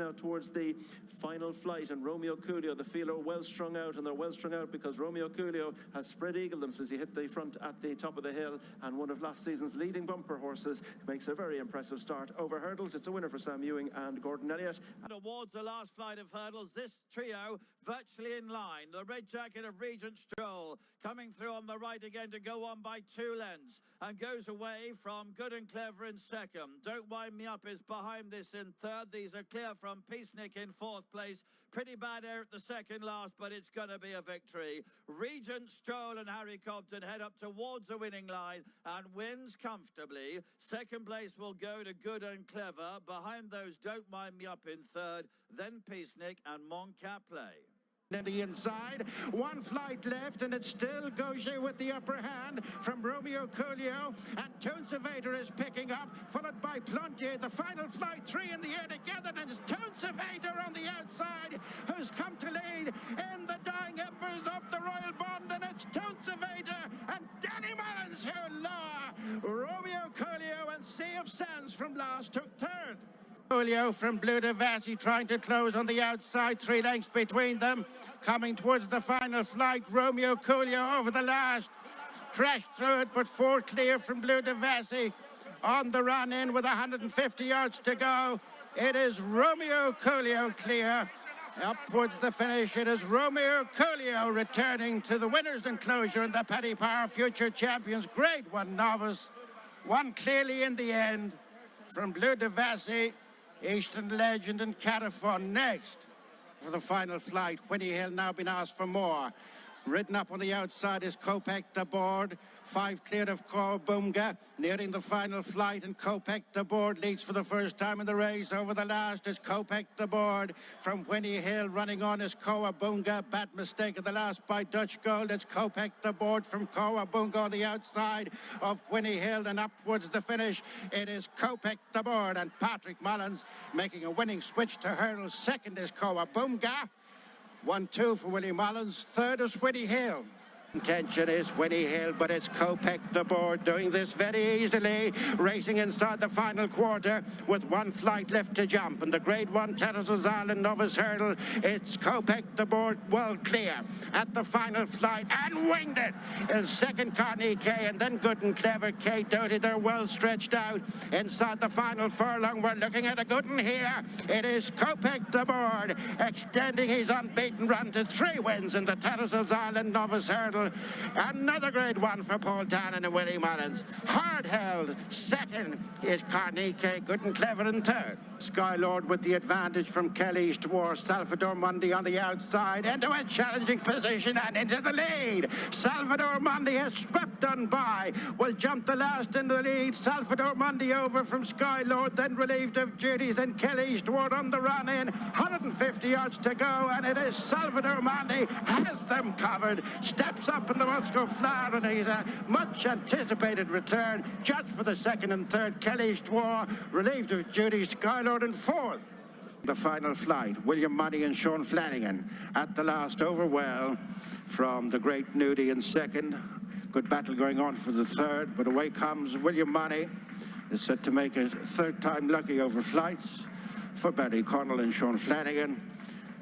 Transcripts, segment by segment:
now towards the final flight, and Romeo Coolio, the fielder, well strung out, and they're well strung out because Romeo Coolio has spread eagled them since he hit the front at the top of the hill, and one of last season's leading bumper horses makes a very impressive start over hurdles. It's a winner for Sam Ewing and Gordon Elliott. And towards the last flight of hurdles, this trio virtually in line. The red jacket of Regent Stroll coming through on the right again to go on by 2 lengths and goes away from Good and Clever in second. Don't Wind Me Up is behind this in third. These are clear from Peacenik in fourth place. Pretty bad air at the second last, but it's going to be a victory. Regent Stroll and Harry Cobden head up towards the winning line and wins comfortably. Second place will go to Good and Clever. Behind those, Don't Wind Me Up in third, then Peacenik and Moncap Play. In the inside, one flight left, and it's still Gaucher with the upper hand from Romeo Coolio, and Toon Surveyor is picking up, followed by Plontier. The final flight, 3 in the air together, and it's Toon Surveyor on the outside who's come to lead in the dying embers of the Royal Bond, and it's Toon Surveyor and Danny Mullins who law. Romeo Coolio and Sea of Sands from last took third. Coolio from Bleu de Vassy trying to close on the outside, 3 lengths between them. Coming towards the final flight, Romeo Coolio over the last. Crashed through it, but 4 clear from Bleu de Vassy. On the run in with 150 yards to go. It is Romeo Coolio clear. Up towards the finish, it is Romeo Coolio returning to the winner's enclosure in the Paddy Power Future Champions. Grade 1 Novice. Won clearly in the end from Bleu de Vassy. Eastern Legend and Carafon next. For the final flight, Winnie Hill now been asked for more. Ridden up on the outside is Kopek the board. 5 clear of Kowabunga, nearing the final flight, and Kopek the board leads for the first time in the race. Over the last is Kopek the board. From Winnie Hill, running on is Kowabunga. Bad mistake at the last by Dutch Gold. It's Kopek the board from Kowabunga on the outside of Winnie Hill, and up towards the finish it is Kopek the board, and Patrick Mullins making a winning switch to hurdles. Second is Kowabunga. 1-2 for Willie Mullins. Third is Winnie Hill. Intention is Winnie Hill, but it's Kopek the board doing this very easily, racing inside the final quarter with 1 flight left to jump. And the Grade 1 Tattersall's Island Novice Hurdle, it's Kopek the board well clear at the final flight and winged it. In second, Carney and then Good and Clever Kate Doty. They're well stretched out inside the final furlong. We're looking at a good one here. It is Kopek the board extending his unbeaten run to 3 wins in the Tattersall's Island Novice Hurdle. Another Grade 1 for Paul Tannen and Willie Mullins. Hard held. Second is Carnike, Good and Clever in third. Skylord with the advantage from Kelly's Dwarf. Salvador Mundy on the outside, into a challenging position and into the lead. Salvador Mundy has swept on by. Will jump the last into the lead. Salvador Mundy over from Skylord, then relieved of duties, and Kelly's Dwarf on the run in. 150 yards to go, and it is Salvador Mundy has them covered. Steps up in the Moscow Flower, and he's a much anticipated return. Judge for the second and third, Kelly's Dwarf, relieved of duties, Skylord in fourth. The final flight, William Money and Sean Flanagan at the last over well from the Great Nudie in second. Good battle going on for the third, but away comes William Money. Is set to make a 3rd time lucky over flights for Barry Connell and Sean Flanagan.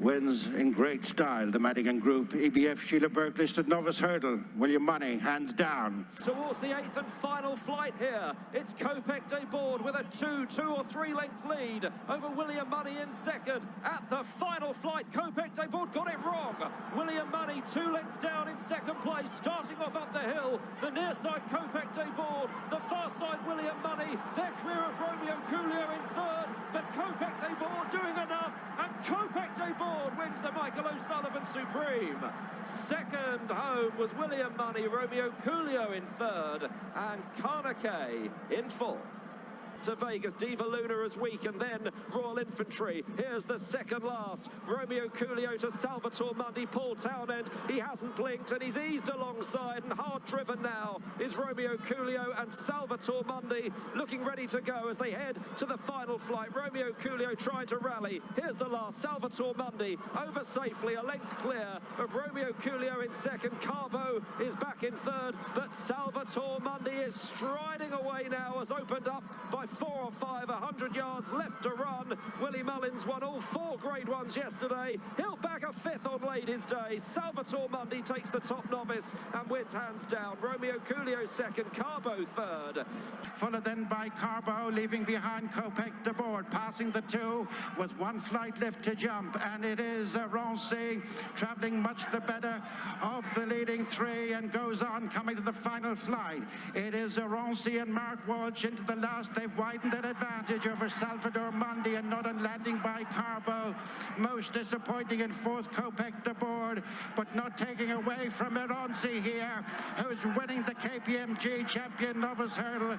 Wins in great style. The Madigan Group, EBF Sheila Burke listed Novice Hurdle. William Money, hands down. Towards the 8th and final flight here, it's Kopek de Board with a 2 or 3 length lead over William Money in second. At the final flight, Kopek de Board got it wrong. William Money 2 lengths down in second place, starting off up the hill. The near side, Kopek de Board. The far side, William Money. They're clear of Romeo Coolio in third, but Kopek de Board doing enough, and Kopek de Board wins the Michael O'Sullivan Supreme. Second home was William Money, Romeo Coolio in third, and Carnacay in fourth. To Vegas, Diva Luna is weak, and then Royal Infantry. Here's the second last. Romeo Coolio to Salvatore Mundy, Paul Townend. He hasn't blinked, and he's eased alongside, and hard driven now is Romeo Coolio and Salvatore Mundy looking ready to go as they head to the final flight. Romeo Coolio trying to rally. Here's the last. Salvatore Mundy over safely, a length clear of Romeo Coolio in second. Carbo is back in third, but Salvatore Mundy is striding away now, as opened up by 4 or 5, 100 yards left to run. Willie Mullins won all 4 Grade 1s yesterday. He'll bag a 5th on Ladies' Day. Salvatore Mundi takes the top novice and wins hands down. Romeo Coolio second, Carbo third. Followed then by Carbo, leaving behind Kopek de Board, passing the 2 with 1 flight left to jump. And it is Roncy travelling much the better of the leading 3 and goes on, coming to the final flight. It is Roncy and Mark Walsh into the last. They've widened their advantage over Salvador Mundi and not on landing by Carbo. Most disappointing in 4th, Kopek de Board, but not taking away from Roncy here, who's winning the KPMG Champion Novice Hurdle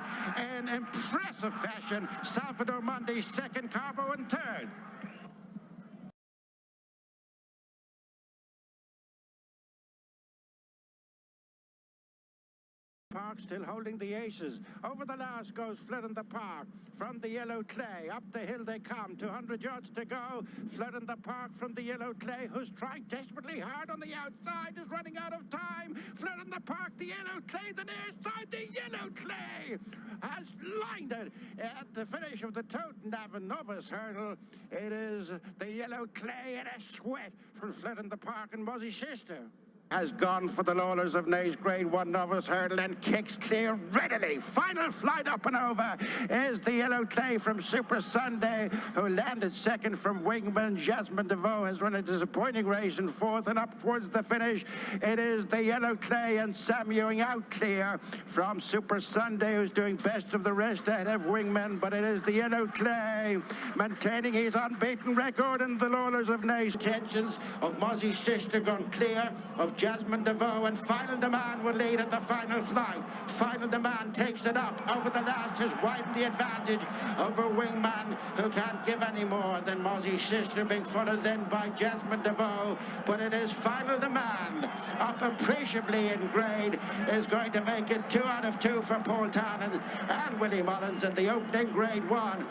in impressive fashion. Salvador Mundi 2nd, Carbo in 3rd. Park still holding the aces. Over the last goes Flood in the Park from the yellow clay. Up the hill they come. 200 yards to go. Flood in the Park from the yellow clay, who's trying desperately hard on the outside, is running out of time. Flood in the Park, the yellow clay, the near side, the yellow clay has lined it at the finish of the Toten Novice Hurdle. It is the yellow clay in a sweat from Flood in the Park and Mozzie Sister. Has gone for the Lawlers of Naas Grade 1 Novice Hurdle and kicks clear readily. Final flight up and over is the yellow clay from Super Sunday, who landed 2nd from Wingman. Jasmine DeVoe has run a disappointing race in 4th, and up towards the finish it is the yellow clay and Sam Ewing out clear from Super Sunday, who's doing best of the rest ahead of Wingman. But it is the yellow clay maintaining his unbeaten record, and the Lawlers of Naas. Tensions of Mozzie's Sister gone clear of Jasmine DeVoe, and Final Demand will lead at the final flight. Final Demand takes it up over the last, has widened the advantage over Wingman, who can't give any more than Mozzie's Sister, being followed then by Jasmine DeVoe. But it is Final Demand, up appreciably in grade, is going to make it 2 out of 2 for Paul Townend and Willie Mullins in the opening Grade 1.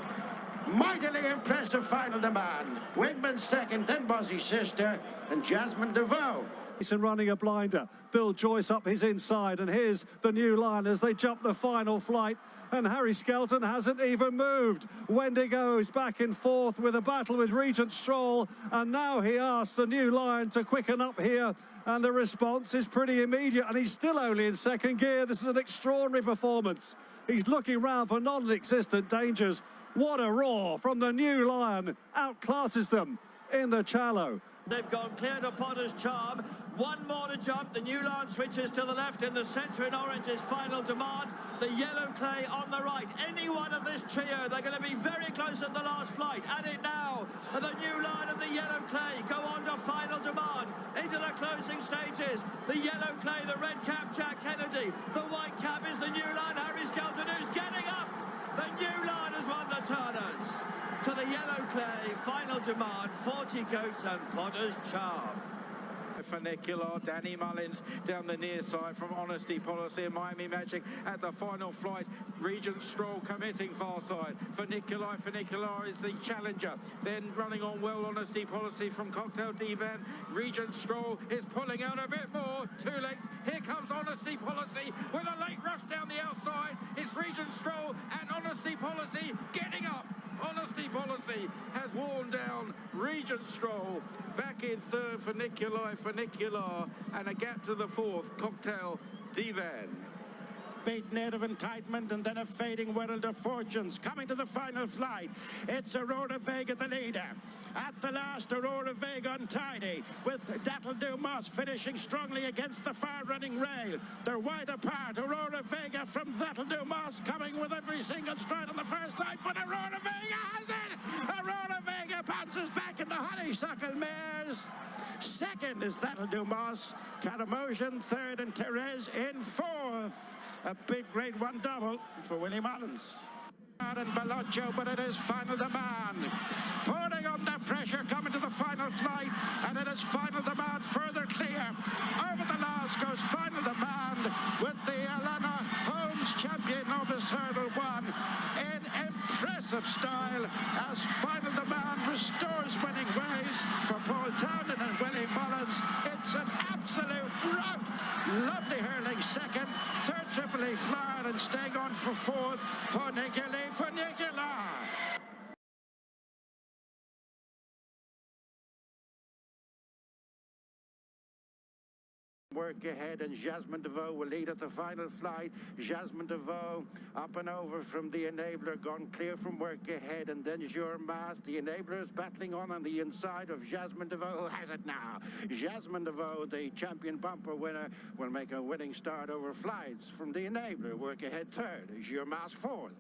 Mightily impressive Final Demand. Wingman 2nd, then Mozzie's Sister and Jasmine DeVoe. And running a blinder. Bill Joyce up his inside, and here's the new line as they jump the final flight, and Harry Skelton hasn't even moved. Wendigo's back in 4th with a battle with Regent Stroll, and now he asks the new line to quicken up here, and the response is pretty immediate, and he's still only in 2nd gear. This is an extraordinary performance. He's looking round for non-existent dangers. What a roar from the new lion, outclasses them in the Challow. They've gone clear to Potter's Charm. 1 more to jump. The new line switches to the left. In the centre in orange is Final Demand. The yellow clay on the right. Any one of this trio, they're going to be very close at the last flight. At it now. The new line of the yellow clay go on to Final Demand. Into the closing stages. The yellow clay, the red cap, Jack Kennedy. The white cap is the new line, Harry Skelton, who's getting up. The new line has won the Turners. To the yellow clay, Final Demand, 40 Goats and Potter's Charm. Funicular, Danny Mullins down the near side from Honesty Policy and Miami Magic at the final flight. Regent Stroll committing far side. Funicular is the challenger. Then running on well, Honesty Policy from Cocktail Divan. Regent Stroll is pulling out a bit more. 2 legs. Here comes Honesty Policy with a late rush down the outside. It's Regent Stroll and Honesty Policy getting up. Honesty Policy has worn down Regent Stroll. Back in 3rd, Funicular, and a gap to the 4th, Cocktail Divan. Beaten out of Entitlement, and then a Fading World of Fortunes. Coming to the final flight, it's Aurora Vega the leader. At the last, Aurora Vega untidy, with Dattle Dumas finishing strongly against the far-running rail. They're wide apart. Aurora Vega from Dattle Dumas coming with every single stride on the first side, but Aurora Vega has it! Aurora Vega bounces back in the Honeysuckle Mares. 2nd is Dattle Dumas, Catamotion 3rd, and Therese in 4th. A big Grade 1 double for Willie Mullins. And Bellocchio, but it is Final Demand. Putting under pressure, coming to the final flight, and it is Final Demand further clear. Over the last goes Final Demand with the Alana Holmes Champion Novice Hurdle 1 in impressive style as Final Demand restores winning ways for Paul Townend and Willie Mullins. It's an absolute rout. Lovely hurling 2nd, 3rd Tripoli Flower, and staying on for 4th, Funicular Work ahead, and Jasmine DeVoe will lead at the final flight. Jasmine DeVoe up and over from the Enabler, gone clear from work ahead, and then Jure Mas. The Enabler is battling on the inside of Jasmine DeVoe, who has it now. Jasmine DeVoe, the champion bumper winner, will make a winning start over flights from the Enabler. Work ahead third, Jure Mas fourth.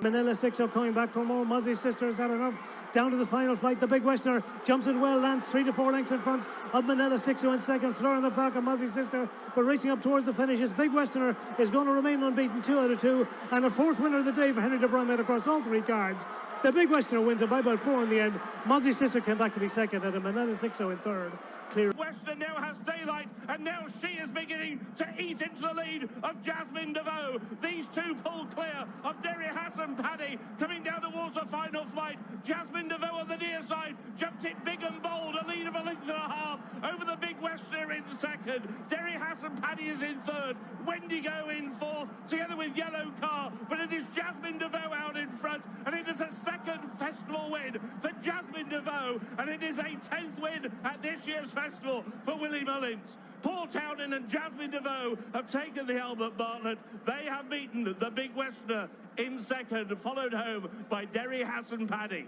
Manila 6-0 coming back for more. Muzzy's sister has had enough. Down to the final flight. The big Westerner jumps it well, lands 3 to 4 lengths in front of Manila 6-0 in second. Fleur in the park of Muzzy's sister, but racing up towards the finishes. Big Westerner is going to remain unbeaten, 2 out of 2, and a fourth winner of the day for Henry de Bromhead across all 3 cards. The big Westerner wins it by about 4 in the end. Muzzy's sister came back to be second, and Manila 6-0 in third. Clear. Westerner now has daylight, and now she is beginning to eat into the lead of Jasmine DeVoe. These two pull clear of Derry Hassan Paddy coming down towards the final flight. Jasmine DeVoe on the near side jumped it big and bold, a lead of a length and a half over the big Westerner in second. Derry Hassan Paddy is in third. Wendigo in fourth, together with Yellow Car, but it is Jasmine DeVoe out in front, and it is a second festival win for Jasmine DeVoe, and it is a 10th win at this year's festival for Willie Mullins. Paul Townend and Jasmine DeVoe have taken the Albert Bartlett. They have beaten the big Westerner in second, followed home by Derry Hassan Paddy.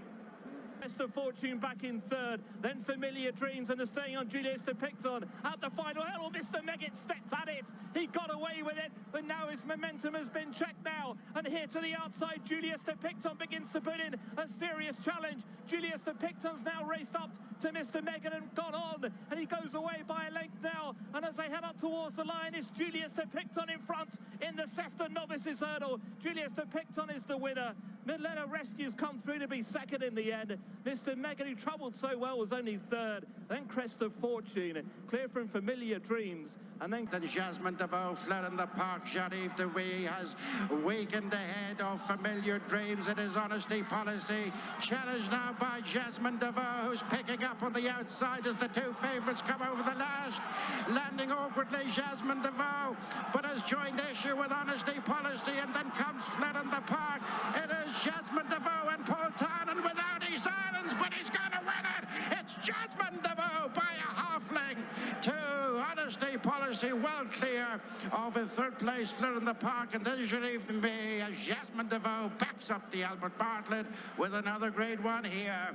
Best of Fortune back in third, then Familiar Dreams, and staying on Julius de Picton at the final hill. Mr. Meggitt stepped at it, he got away with it, but now his momentum has been checked now, and here to the outside, Julius de Picton begins to put in a serious challenge. Julius de Picton's now raced up to Mr. Meggitt and gone on, and he goes away by a length now, and as they head up towards the line, it's Julius de Picton in front in the Sefton Novices hurdle. Julius de Picton is the winner. Milena Rescues come through to be second in the end. Mr. Meggitt, who travelled so well, was only third. Then Crest of Fortune, clear from Familiar Dreams. And then Jasmine DeVoe fled in the park. Jean-Yves Dewey has weakened ahead of Familiar Dreams. It is Honesty Policy. Challenged now by Jasmine DeVoe, who's picking up on the outside as the two favourites come over the last. Landing awkwardly, Jasmine DeVoe, but has joined issue with Honesty Policy, and then comes fled in the park. It is Jasmine DeVoe and Paul Townend without his irons, but he's going to win it. It's Jasmine DeVoe by a half length to Honesty Policy, well clear of in third place, Fleur in the park, and then Jean-Yves Dewey as Jasmine DeVoe backs up the Albert Bartlett with another Grade 1 here.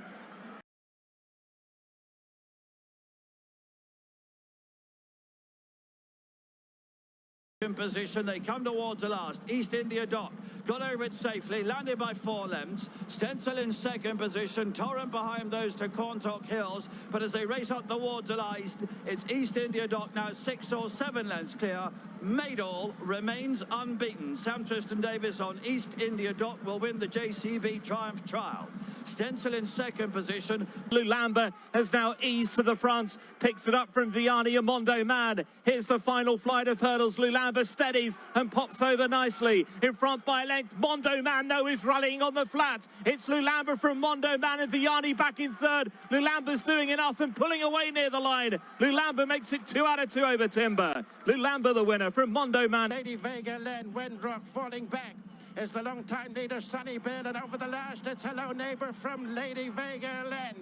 In position, they come towards the last. East India Dock got over it safely, landed by 4 lengths. Stencil in second position, Torrent behind those to Corntock Hills, but as they race up towards the last, it's East India Dock now 6 or 7 lengths clear. Maydall remains unbeaten. Sam Tristan Davis on East India Dock will win the JCB Triumph Trial. Stencil in second position. Lulamba has now eased to the front, picks it up from Vianney and Mondo Man. Here's the final flight of hurdles. Lulamba steadies and pops over nicely. In front by length, Mondo Man, though, is rallying on the flat. It's Lulamba from Mondo Man and Vianney back in third. Lulamba's doing enough and pulling away near the line. Lulamba makes it 2 out of 2 over Timber. Lulamba the winner from Mondo Man. Lady Vega led, Windrock falling back is the long-time leader, Sonny Bill, and over the last, it's Hello Neighbour from Lady Vega Len.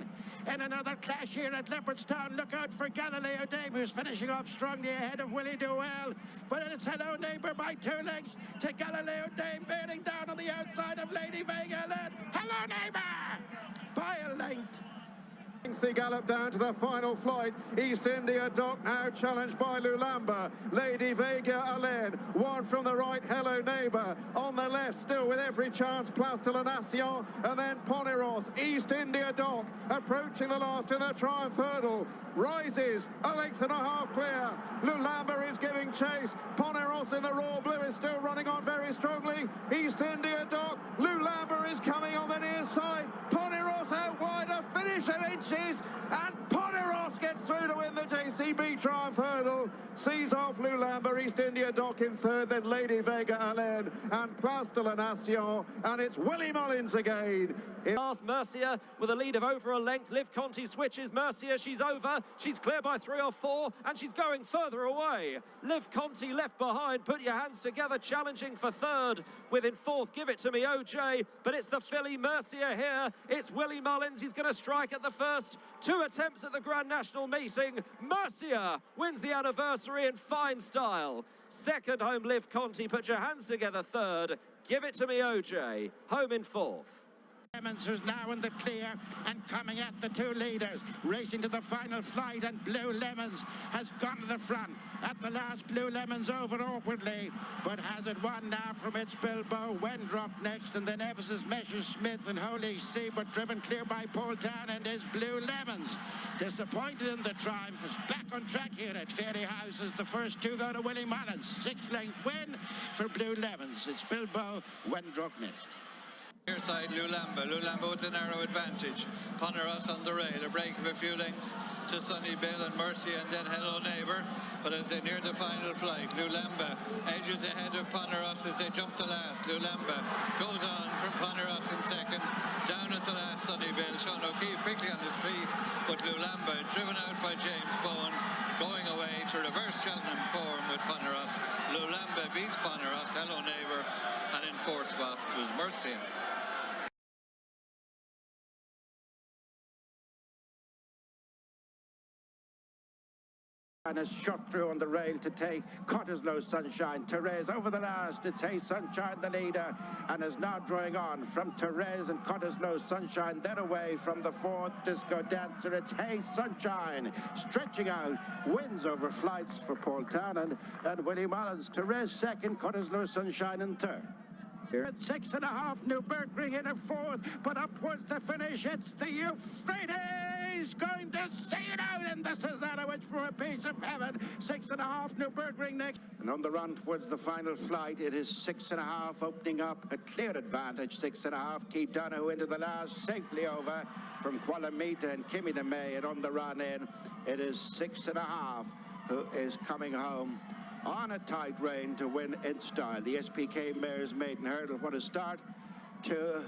And another clash here at Leopardstown. Look out for Galileo Dame, who's finishing off strongly ahead of Willie Duell. But it's Hello Neighbour by 2 lengths to Galileo Dame, bearing down on the outside of Lady Vega Len. Hello Neighbour by a length. Lengthy gallop down to the final flight. East India Dock now challenged by Lulamba. Lady Vega Alain, one from the right, Hello Neighbour. On the left, still with every chance, Place de la Nation, and then Poneros. East India Dock approaching the last in the Triumph hurdle. Rises a length and a half clear. Lulamba is giving chase. Poneros in the Royal Blue is still running on very strongly. East India Dock. Lulamba is coming on the near side. Poneros out wide, a finish at inches, and Poneros gets through to win the JCB Triumph hurdle. Sees off Lulamba. East India Dock in third, then Lady Vega Alain and Place de la Nation, and it's Willie Mullins again. Last Mercia with a lead of over a length. Liv Conti switches Mercia, she's over, she's clear by 3 or 4, and she's going further away. Liv Conti left behind. Put your hands together, challenging for third. Within fourth, Give It To Me OJ, but it's the filly Mercia here. It's Willie Mullins, he's going to strike at the first 2 attempts at the Grand National. releasing. Mercia wins the anniversary in fine style. Second home, Liv Conti. Put your hands together. Third, Give It To Me, OJ. Home in fourth. Lemons, who's now in the clear and coming at the two leaders, racing to the final flight, and Blue Lemons has gone to the front. At the last, Blue Lemons over awkwardly, but has it won now from its Bilbo. Wendrop next, and then Evans's Messerschmitt and Holy See, but driven clear by Paul Town and his Blue Lemons. Disappointed in the triumph, is back on track here at Fairy House as the first two go to Willie Mullins. 6-length win for Blue Lemons. It's Bilbo, Wendrop next. Here side Lulamba with a narrow advantage. Poneros on the rail, a break of a few lengths to Sunny Bill and Mercy, and then Hello Neighbour. But as they near the final flight, Lulamba edges ahead of Poneros as they jump the last. Lulamba goes on from Poneros in second. Down at the last, Sunny Bill. Sean O'Keefe quickly on his feet, but Lulamba driven out by James Bowen, going away to reverse Cheltenham form with Poneros. Lulamba beats Poneros, Hello Neighbour, and in fourth spot was Mercy. And has shot through on the rail to take Cottesloe Sunshine. Therese over the last. It's Hey Sunshine, the leader, and is now drawing on from Therese and Cottesloe Sunshine. Then away from the fourth Disco Dancer. It's Hey Sunshine, stretching out, wins over flights for Paul Townend and Willie Mullins. Therese second, Cottesloe Sunshine in third. Here at 6.5, Newburgring in a fourth, but upwards the finish. It's the Euphrates going to see it out, and this is Adowich for a piece of heaven. 6.5, Newburgring next. And on the run towards the final flight, it is 6.5, opening up a clear advantage. 6.5, Keith Donoghue into the last, safely over from Qualamita and Kimmy DeMay, and on the run in, it is 6.5 who is coming home on a tight rein to win in style. The SPK Mares Maiden Hurdle. What a start to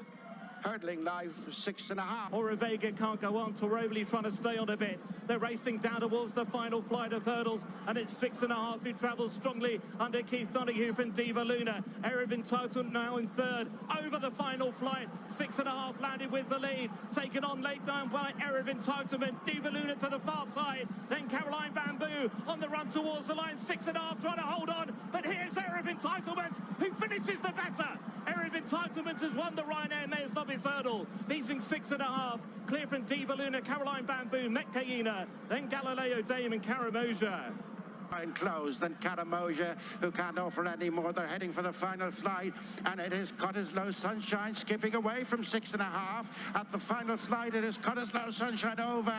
hurdling life for 6.5. Or Vega can't go on. Torovli trying to stay on a bit. They're racing down towards the final flight of hurdles, and it's 6.5 who travels strongly under Keith Donoghue from Diva Luna. Erev Entitled now in third over the final flight. 6.5 landed with the lead, taken on late down by Erev Entitlement. Diva Luna to the far side, then Caroline Bamboo on the run towards the line. 6.5 trying to hold on, but here's Erev Entitlement who finishes the better. Erev Entitlement has won the Ryanair Mayor's Novice Hurdle, beating 6.5. Clear from Diva Luna, Caroline Bamboo, Mekayina, then Galileo Dame and Karamoja. Close, then Karamoja, who can't offer any more. They're heading for the final flight, and it is Cottesloe Sunshine skipping away from 6.5. At the final flight, it is Cottesloe Sunshine over.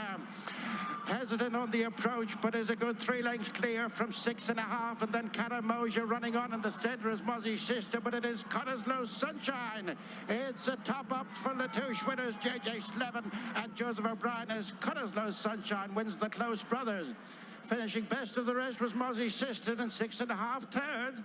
Hesitant on the approach, but is a good 3 lengths clear from 6.5, and then Karamoja running on in the centre is Mozzie's Sister, but it is Cottesloe Sunshine. It's a top up for Latouche winners JJ Slevin and Joseph O'Brien as Cottesloe Sunshine wins the Close Brothers. Finishing best of the rest was Mozzie's Sister and 6.5 third.